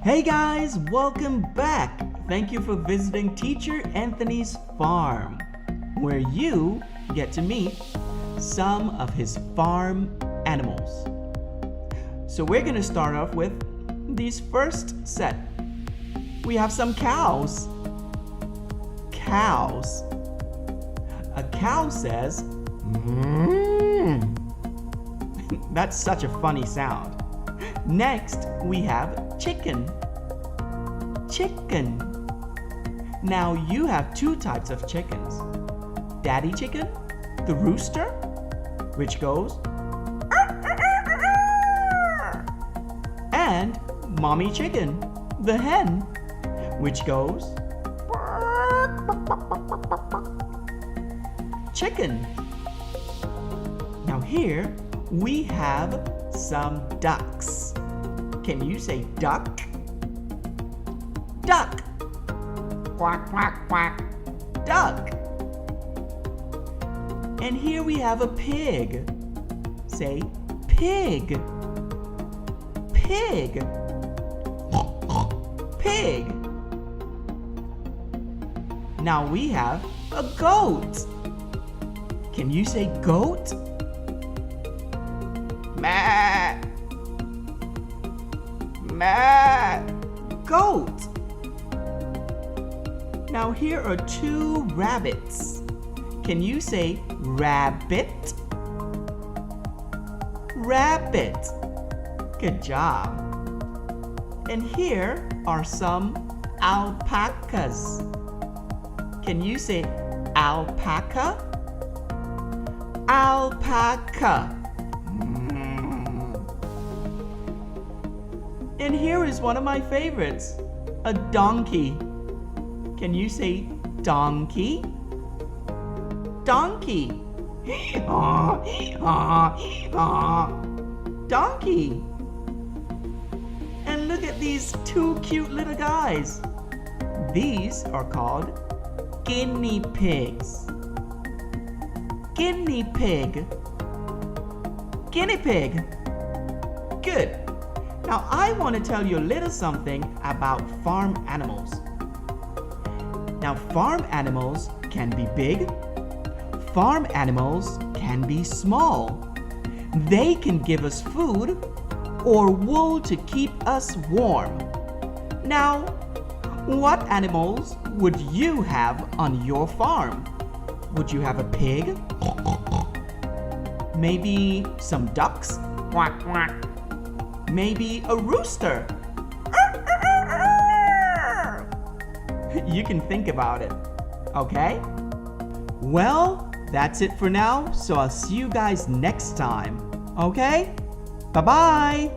Hey guys, welcome back. Thank you for visiting Teacher Anthony's farm, where you get to meet some of his farm animals. So we're going to start off with these first set. We have some cows. Cows. A cow says, "Mmm." That's such a funny sound. Next, we have chicken. Chicken. Now you have two types of chickens. Daddy chicken, the rooster, which goes, and mommy chicken, the hen, which goes, chicken. Now here we have some ducks. Can you say duck? Duck. Quack, quack, quack. Duck. And here we have a pig. Say pig. Pig. Pig. Now we have a goat. Can you say goat? Meh. Meh. Goat. Now here are two rabbits. Can you say rabbit? Rabbit. Good job. And here are some alpacas. Can you say alpaca? Alpaca. And here is one of my favorites, a donkey. Can you say donkey? Donkey. Donkey. And look at these two cute little guys. These are called guinea pigs. Guinea pig. Guinea pig. Good. Now I want to tell you a little something about farm animals. Now farm animals can be big. Farm animals can be small. They can give us food or wool to keep us warm. Now, what animals would you have on your farm? Would you have a pig? Maybe some ducks? Quack, quack. Maybe a rooster? You can think about it, okay? Well, that's it for now, so I'll see you guys next time, okay? Bye-bye!